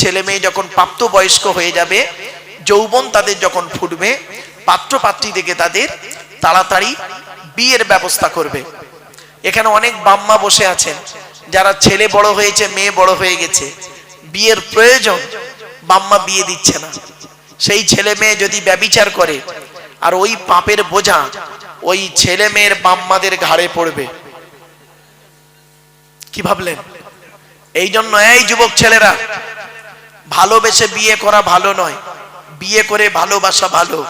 ছেলে মেয়ে যখন প্রাপ্তবয়স্ক হয়ে যাবে, যৌবন তাদের যখন ফুটবে, পাত্র পাত্রী দেখে তাদের তাড়াতাড়ি বিয়ের ব্যবস্থা করবে। এখানে অনেক বাম্মা বসে আছেন যারা ছেলে বড় হয়েছে, মেয়ে বড় হয়ে গেছে, বিয়ের প্রয়োজন, বাম্মা বিয়ে দিচ্ছে না। সেই ছেলে মেয়ে যদি ব্যভিচার করে আর ওই পাপের বোঝা ওই ছেলে মেয়ের বাম্মাদের ঘাড়ে পড়বে। কি ভাবলেন? এই জন্য এই যুবক ছেলেরা, ভালোবেসে বিয়ে করা ভালো নয়, বিয়ে করে ভালোবাসা ভালো।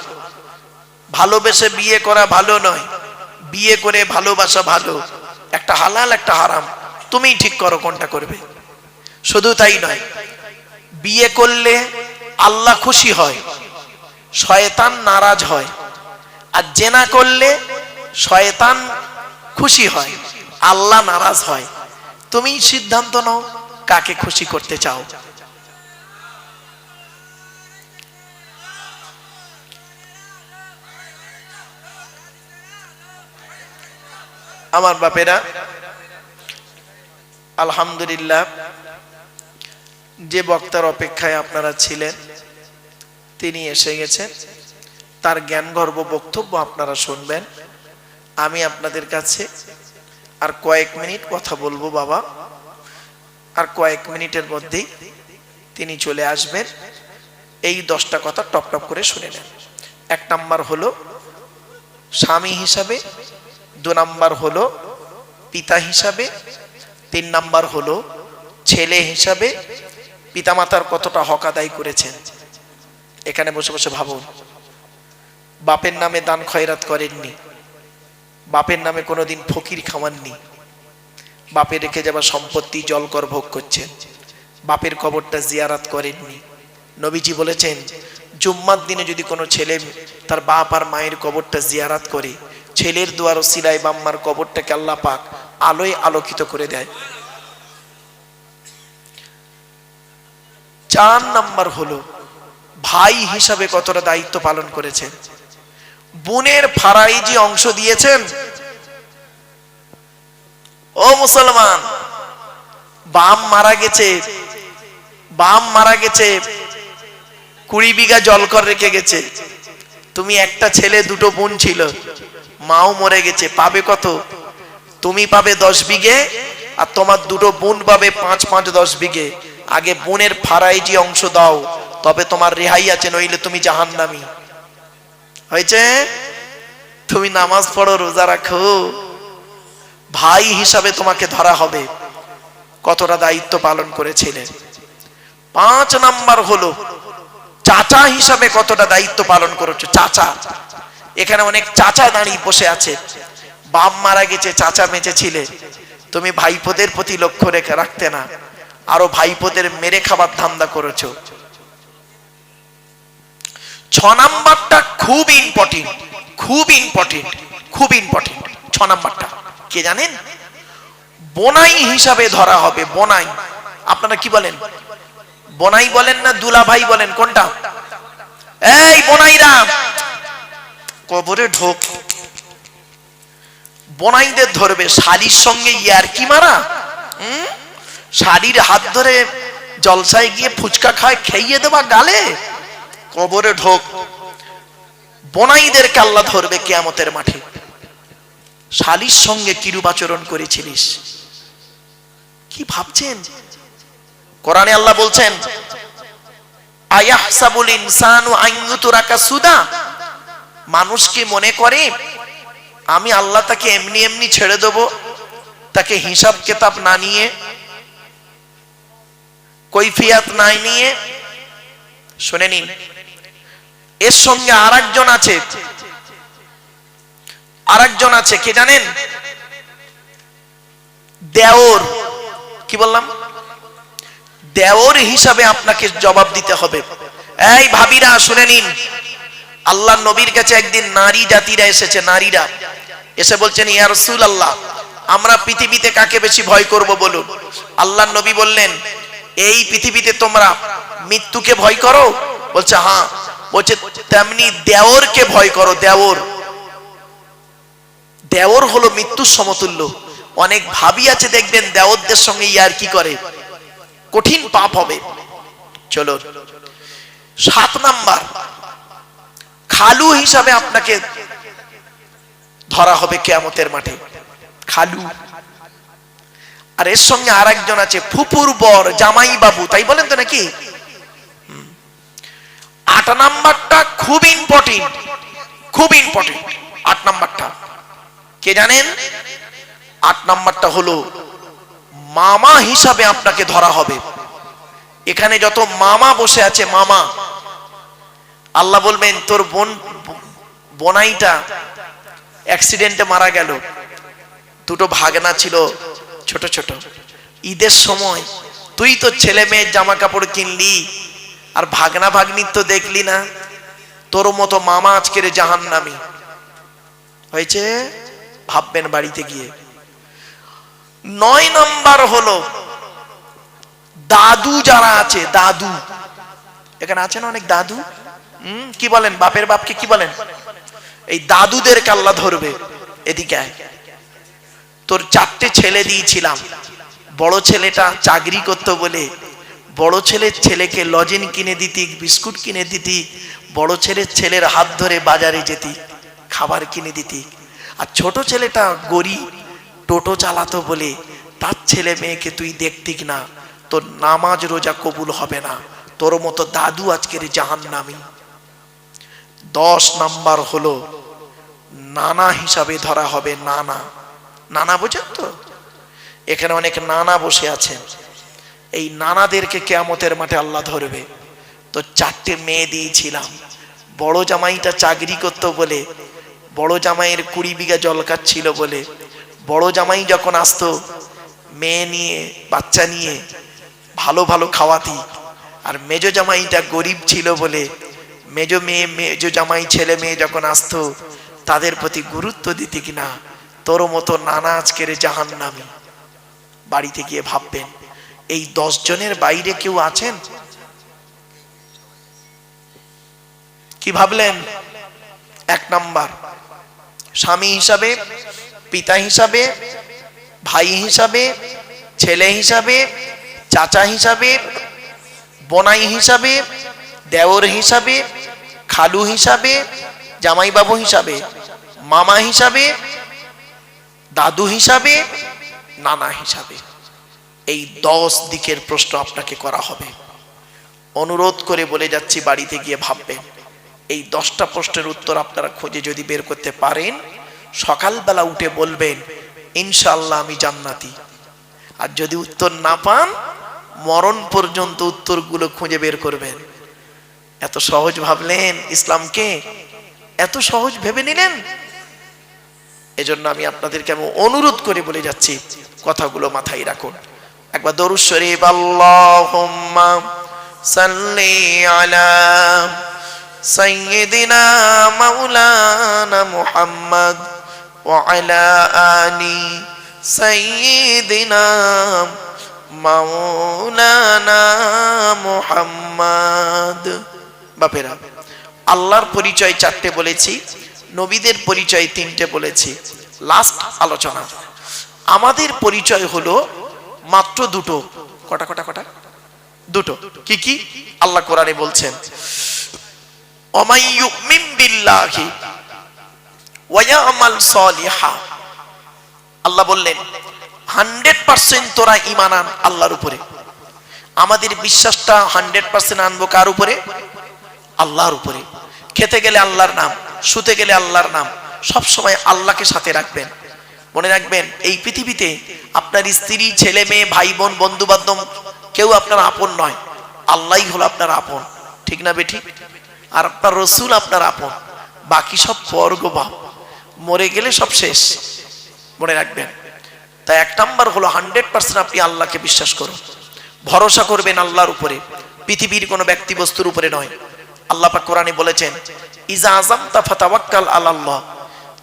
ভালোবেসে বিয়ে করা ভালো নয়, বিয়ে করে ভালোবাসা ভালো। একটা হালাল একটা হারাম, তুমিই ঠিক করো কোনটা করবে। শুধু তাই নয়, বিয়ে করলে আল্লাহ খুশি হয়, শয়তান নারাজ হয়। আর জেনা করলে শয়তান খুশি হয়, আল্লাহ নারাজ হয়। তুমি সিদ্ধান্ত নাও কাকে খুশি করতে চাও। আমার বাপেরা, আলহামদুলিল্লাহ, যে বক্তার অপেক্ষায় আপনারা ছিলেন তিনি এসে গেছেন। তার জ্ঞানগর্ভ বক্তব্য আপনারা শুনবেন। আমি আপনাদের কাছে আর কয়েক মিনিট কথা বলবো বাবা, আর কয়েক মিনিটের মধ্যেই তিনি চলে আসবেন। এই 10টা কথা টপ টপ করে শুনে নেন। 1 নাম্বার হলো স্বামী হিসাবে, 2 নাম্বার হলো পিতা হিসাবে, 3 নাম্বার হলো ছেলে হিসাবে পিতামাতার কতটা হক আদায় করেছেন। এখানে বসে বসে ভাবুন, বাপের নামে দান খয়রাত করেননি, বাপের নামে কোনোদিন ফকির খাওয়াননি, বাপের রেখে যাওয়া সম্পত্তি জলকর ভোগ করছেন, বাপের কবরটা জিয়ারাত করেননি। নবীজি বলেছেন, জুম্মার দিনে যদি কোনো ছেলে তার বাপ আর মায়ের কবরটা জিয়ারাত করে, ছেলের দুয়ার ওসিলায় বাম্মার কবরটাকে আল্লাহ পাক আলোয় আলোকিত করে দেয়। 4 নাম্বার হলো ভাই হিসাবে কতটা দায়িত্ব পালন করেছেন। বোনের ফারাইজি অংশ দিয়েছেন। ও মুসলমান, বাপ মারা গেছে, বাপ মারা গেছে, 20 বিঘা জলকর রেখে গেছে। তুমি একটা ছেলে, 2টো বোন ছিল, মাও মরে গেছে, পাবে কত? তুমি পাবে 10 বিঘে আর তোমার 2টো বোন পাবে 5-5 10 বিঘে। আগে বোনের ফারাইজি অংশ দাও, তবে তোমার রেহাই আছে, নইলে তুমি জাহান্নামী। হয়েছে? তুমি নামাজ পড়ো, রোজা রাখো, ভাই হিসাবে তোমাকে ধরা হবে কতটা দায়িত্ব পালন করেছিলে। 5 নাম্বার হলো চাচা হিসাবে কতটা দায়িত্ব পালন করেছো। চাচা, এখানে অনেক চাচা দাঁড়িয়ে বসে আছে, বাপ মারা গেছে, চাচা বেঁচে ছিলে, তুমি ভাইপোদের প্রতি লক্ষ্য রেখে রাখতে না, আরো ভাইপোদের মেরে খাবার ধান্দা করেছো। 6 নাম্বারটা খুব ইম্পর্টেন্ট, খুব ইম্পর্টেন্ট, খুব ইম্পর্টেন্ট। 6 নাম্বারটা কে জানেন? বোনাই হিসাবে ধরা হবে। বোনাই, আপনারা কি বলেন? বোনাই বলেন না দুলা ভাই বলেন? কোনটা? এই বোনাইরা কবরে ঢোক, বোনাইদের ধরবে। শালির সঙ্গে ইয়ারকি মারা, শালির হাত ধরে জলসায় গিয়ে ফুচকা খায়, খেয়ে দেবা গালে, কবরে ঢোক। বোনাইদেরকে আল্লাহ ধরবে কিয়ামতের মাঠে। শালির সঙ্গে কিরূপ আচরণ করেছিলিস, কি ভাবছেন? কোরআনে আল্লাহ বলছেন, আয়াহসাবুল ইনসানু আন ইউতরাকা সুদা, মানুষ কি মনে করে আমি আল্লাহ তাকে এমনি এমনি ছেড়ে দেব, তাকে হিসাব কিতাব না নিয়ে, কৈফিয়ত না নিয়ে? শুনে নিন, এর সঙ্গে আরেকজন আছে, আরেকজন আছে, কে জানেন? দেওর। কি বললাম? দেওর হিসাবে আপনাকে জবাব দিতে হবে। এই ভাবিরা শুনে নিন, আল্লাহ নবীর কাছে একদিন নারী জাতিরা এসেছে, নারীরা এসে বলছেন, ইয়া রাসূলুল্লাহ, আমরা পৃথিবীতে কাকে বেশি ভয় করব বলুন। আল্লাহ নবী বললেন, এই পৃথিবীতে তোমরা মৃত্যুকে ভয় করো? বলছে হ্যাঁ। বলছে তেমনি দেওরকে ভয় করো। দেওর, দেওর হলো মৃত্যুর সমতুল্য। অনেক ভাবি আছে দেখবেন দেওরদের সঙ্গে ইয়ার কি করে, কঠিন পাপ হবে, চলো 7 নাম্বার, খালু হিসাবে আপনাকে ধরা হবে কিয়ামতের মাঠে, খালু। আর এর সঙ্গে আরেকজন আছে ফুপুর বর, জামাই বাবু, তাই বলেন তো নাকি? 8 নাম্বারটা খুব ইম্পর্টেন্ট, খুব ইম্পর্টেন্ট 8 নাম্বারটা। কে জানেন? 8 নাম্বারটা হলো মামা হিসাবে আপনাকে ধরা হবে। এখানে যত মামা বসে আছে, মামা, আল্লাহ বলবেন তোর বোনাইটা অ্যাক্সিডেন্টে মারা গেল, দুটো ভাগনা ছিল ছোট ছোট, ঈদের সময় তুই তো ছেলে মেয়ের জামা কাপড় কিনলি আর ভাগনা ভাগ্নির তো দেখলি না, তোর মতো মামা আজকের জাহান্নামী হয়েছে, ভাববেন বাড়িতে গিয়ে। 9 নাম্বার হলো দাদু যারা আছে, দাদু, এখানে আছেন অনেক দাদু, কি বলেন, বাপের বাপকে কি বলেন? এই দাদুদেরকে আল্লাহ ধরবে, এদিকে আয়। তোর 4টে ছেলে দিয়েছিলাম, বড় ছেলেটা চাকরি করতো বলে বড় ছেলের ছেলেকে লজেন কিনে দিতি, বিস্কুট কিনে দিতি, বড় ছেলের হাত ধরে বাজারে যেতি, খাবার কিনে দিতি। আর ছোট ছেলেটা গরিব, টোটো চালাতো বলে তার ছেলে মেয়েকে তুই দেখতিক না, তোর নামাজ রোজা কবুল হবে না, তোর মতো দাদু আজকের জাহান্নামী। 10 নাম্বার হলো নানা হিসাবে ধরা হবে, নানা। নানা বোঝেন তো? এখানে অনেক নানা বসে আছেন, এই নানাদেরকে কিয়ামতের মাঠে আল্লাহ ধরবে। তো 4টে মেয়ে দিয়েছিলাম, বড় জামাইটা চাকরি করতো বলে, বড় জামাইয়ের 20 বিঘা জলকার ছিল বলে, বড় জামাই যখন আসতো মেয়ে নিয়ে, বাচ্চা নিয়ে, ভালো ভালো খাওয়াতি। আর মেজ জামাইটা গরিব ছিল বলে মেজ জামাই ছেলে মেয়ে যখন আসতো তাদের প্রতি গুরুত্ব দিতি কিনা, তোর মতো নানা আজকের জাহান্নামী। বাড়িতে গিয়ে ভাববেন, এই 10 জনের বাইরে কেউ আছেন? কি ভাবলেন? 1 নাম্বার স্বামী হিসাবে, পিতা হিসাবে, ভাই হিসাবে, ছেলে হিসাবে, চাচা হিসাবে, বোনাই হিসাবে, দেওর হিসাবে, খালু হিসাবে, জামাইবাবু হিসাবে, মামা হিসাবে, দাদু হিসাবে, নানা হিসাবে। এই 10 দিকের প্রশ্ন আপনাকে করা হবে। অনুরোধ করে বলে যাচ্ছি, বাড়িতে গিয়ে ভাববেন। এই 10টা প্রশ্নের উত্তর আপনারা খুঁজে যদি বের করতে পারেন, সকালবেলা উঠে বলবেন ইনশাআল্লাহ আমি জান্নাতি। আর যদি উত্তর না পান, মরণ পর্যন্ত উত্তরগুলো খুঁজে বের করবেন। এত সহজ ভাবলেন ইসলামকে, এত সহজ ভেবে নিলেন। এজন্য আমি আপনাদেরকে অনুরোধ করে বলে যাচ্ছি, কথাগুলো মাথায় রাখুন। একবার দরুদ শরীফ, আল্লাহুম্মা সাল্লি আলা সাইয়্যিদিনা মাওলানা মুহাম্মদ ওয়া আলা আলি সাইয়্যিদিনা মাওলানা মুহাম্মদ। বাপেরা, আল্লাহর পরিচয় 4টে বলেছি, নবীদের পরিচয় 3টে বলেছি। লাস্ট আলোচনা, আমাদের পরিচয় হলো মাত্র 2টো। কটা কটা কটা? 2টো। কি কি? আল্লাহ কোরআনে বলছেন, ওমাই ইউমিন বিল্লাহি ওয়া ইয়ামাল সালিহা। আল্লাহ বললেন 100% তোরা ঈমান আন আল্লাহর উপরে। আমাদের বিশ্বাসটা 100% আনবো কার উপরে? আল্লাহর উপরে। খেতে গেলে আল্লাহর নাম, শুতে গেলে আল্লাহর নাম, সব সময় আল্লাহকে সাথে রাখবেন। মনে রাখবেন, এই পৃথিবীতে আপনার স্ত্রী, ছেলে মেয়ে, ভাই বোন, বন্ধু বান্ধব কেউ আপনার আপন নয়, আল্লাহই হলো আপনার আপন। ঠিক না বেঠিক? আর আপনার রসুল আপনার আপন, বাকি সব পরগবাপ, মরে গেলে সব শেষ। মনে রাখবেন। তাই 1 নাম্বার হলো 100% আপনি আল্লাহকে বিশ্বাস করুন, ভরসা করবেন আল্লাহর উপরে, পৃথিবীর কোনো ব্যক্তি বস্তুর উপরে নয়। আল্লাহ পাক কোরআনে বলেছেন, ইজা আযামতা ফাতাওয়াক্কাল আলাল্লাহ।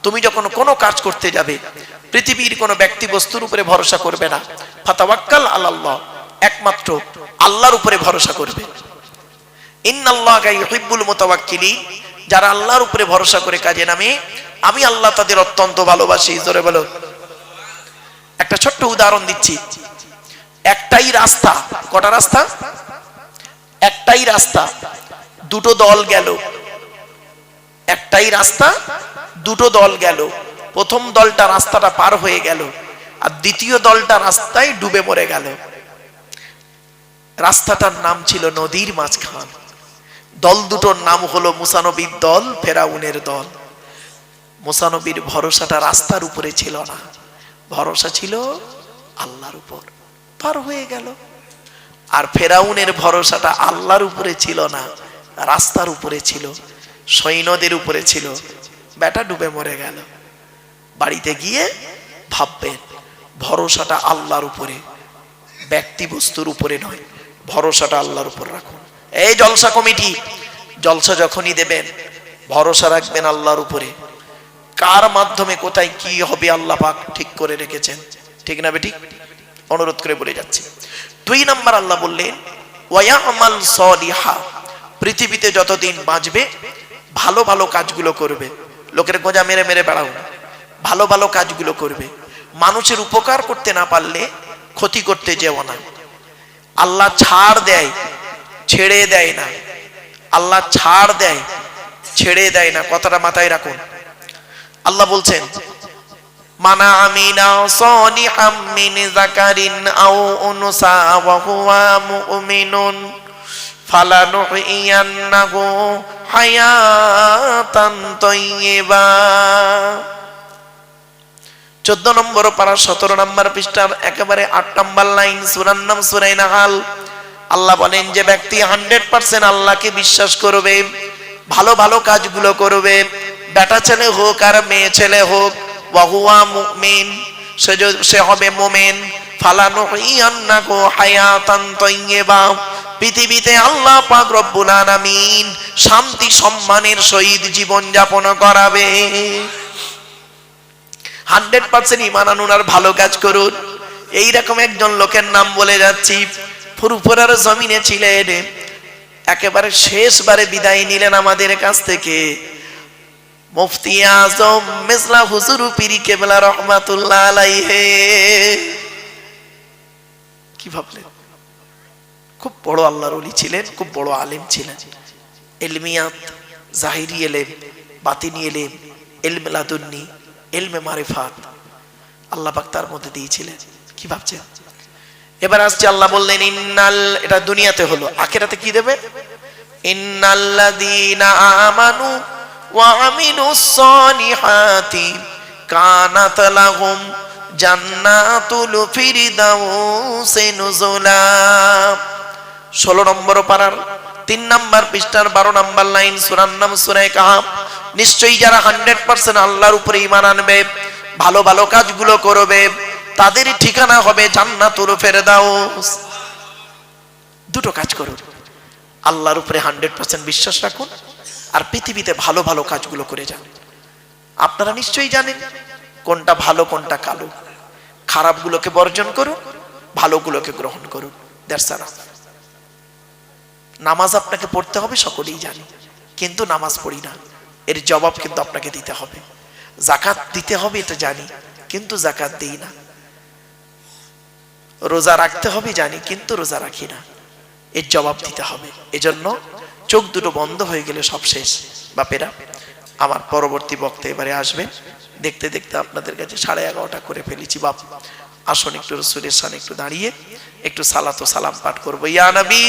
তুমি যখন কোনো কাজ করতে যাবে, পৃথিবীর কোনো ব্যক্তি বস্তুর উপরে ভরসা করবে না। ফাতাওয়াক্কাল আলাল্লাহ, একমাত্র আল্লাহর উপরে ভরসা করবে। ইন্নাল্লাহা ইউহিব্বুল মুতাওয়াক্কিলিন। যারা আল্লাহর উপরে ভরসা করে কাজে নামে, আমি আল্লাহ তাদের অত্যন্ত ভালোবাসি। জোরে বলো। একটা ছোট্ট উদাহরণ দিচ্ছি। একটাই রাস্তা, কটা রাস্তা? একটাই রাস্তা, দুটো দল গেল। একটাই রাস্তা, দুটো দল গেল। প্রথম দলটা রাস্তাটা পার হয়ে গেল, আর দ্বিতীয় দলটা রাস্তায় ডুবে মরে গেল। রাস্তাটার নাম ছিল নদীর মাঝখান। দল দুটোর নাম হলো মুসা নবীর দল, ফেরাউনের দল। মুসা নবীর ভরসাটা রাস্তার উপরে ছিল না, ভরসা ছিল আল্লাহর উপর, পার হয়ে গেল। আর ফেরাউনের ভরসাটা আল্লাহর উপরে ছিল না, রাস্তার উপরে ছিল, সৈন্যদের উপরে ছিল। বেটা ডুবে মরে গেল। বাড়িতে গিয়ে ভাববেন, ভরসাটা আল্লাহর উপরে, ব্যক্তি বস্তুর উপরে নয়। ভরসাটা আল্লাহর উপর রাখুন। এই জলসা কমিটি, জলসা যখনই দেবেন ভরসা রাখবেন আল্লাহর উপরে। কার মাধ্যমে কোথায় কি হবে আল্লাহ পাক ঠিক করে রেখেছেন, ঠিক না বেটি? অনুরোধ করে বলে যাচ্ছি। 2 নাম্বার আল্লাহ বললেন ওয়ায়ামাল সলিহা, পৃথিবীতে যতদিন বাঁচবে ভালো ভালো কাজগুলো করবে। লোকের গোঁজা মেরে মেরে বেড়াও না, ভালো ভালো কাজগুলো করবে। মানুষের উপকার করতে না পারলে ক্ষতি করতে যেও না। আল্লাহ ছাড় দেয়, ছেড়ে দেয় না। আল্লাহ ছাড় দেয়, ছেড়ে দেয় না। কথাটা মাথায় রাখুন। আল্লাহ বলছেন মানা আমিনা সলিহাম মিন যাকারিন আও উনসা ওয়া হুয়া মুমিনুন ফালানুহইয়ান্নাহু হায়াতান তাইয়্যিবা। 14 নম্বর পারা 17 নম্বর পৃষ্ঠার একেবারে 8 নম্বর লাইন, সূরার নাম সূরা নাহাল। আল্লাহ বলেন যে ব্যক্তি 100% আল্লাহকে বিশ্বাস করবে, ভালো ভালো কাজগুলো করবে, বেটা ছেলে হোক আর মেয়ে ছেলে হোক, ওয়া হুয়া মুমিন, সে হবে মুমিন। ফালানুহইয়ান্নাহু হায়াতান তাইয়্যিবা, পৃথিবীতে আল্লাহ পাক রব্বুল আলামিন শান্তি সম্মানের সহিত জীবন যাপন করাবে। 100% ঈমান আনুন আর ভালো কাজ করুন। এইরকম একজন লোকের নাম বলে যাচ্ছি, ফুরফুরার জমিনে ছিলেন, একেবারে শেষবারে বিদায় নিলেন আমাদের কাছ থেকে। মুফতি আজম মেজলা হুজুর পীর কেবলা রহমাতুল্লাহ আলাইহি। কি ভাবলেন? খুব বড় আল্লাহর ওলি ছিলেন, খুব বড় আলেম ছিলেন। ইলমিয়াত, জাহিরি ইলম, বাতিনি ইলম, ইলমে লাদুন্নি, ইলমে মারিফাত আল্লাহ পাক তার মধ্যে দিয়েছিলেন। কি ভাবছেন? এবার আসছে আল্লাহ বললেন ইন্নাল, এটা দুনিয়াতে হলো, আখিরাতে কি দেবে? ইন্নাল্লাযীনা আমানু ওয়া আমিলুস সলিহাতি কানাত লাহুম জান্নাতুল ফিরদাউসি নুজুলা। 16 নম্বর পারার 3 নম্বর পৃষ্ঠার 12 নম্বর লাইন, সূরার নাম সূরা কাহাফ। নিশ্চয়ই যারা 100% আল্লাহর উপরে ঈমান আনবে, ভালো ভালো কাজগুলো করবে, তাদের ঠিকানা হবে জান্নাতুল ফেরদাউস। দুটো কাজ করুন, আল্লাহর উপরে 100% বিশ্বাস রাখুন, আর পৃথিবীতে ভালো ভালো কাজগুলো করে যান। আপনারা নিশ্চয়ই জানেন কোনটা ভালো কোনটা কালো। খারাপগুলোকে বর্জন করুন, ভালোগুলোকে গ্রহণ করুন। That's all. নামাজ আপনাকে পড়তে হবে, সকলেই জানি, কিন্তু নামাজ পড়ি না, এর জবাব কিন্তু আপনাকে দিতে হবে। যাকাত দিতে হবে এটা জানি, কিন্তু যাকাত দেই না। রোজা রাখতে হবে জানি, কিন্তু রোজা রাখি না, এর জবাব দিতে হবে। এজন্য চোখ দুটো বন্ধ হয়ে গেলে সব শেষ। বাপেরা, আমার পরবর্তী বক্তা এবারে আসবেন। দেখতে দেখতে আপনাদের কাছে 11:30 করে ফেলেছি। বাপ আসুন একটু রাসূলের শানে একটু দাঁড়িয়ে একটু সালাত ও সালাম পাঠ করবো। ইয়া নবী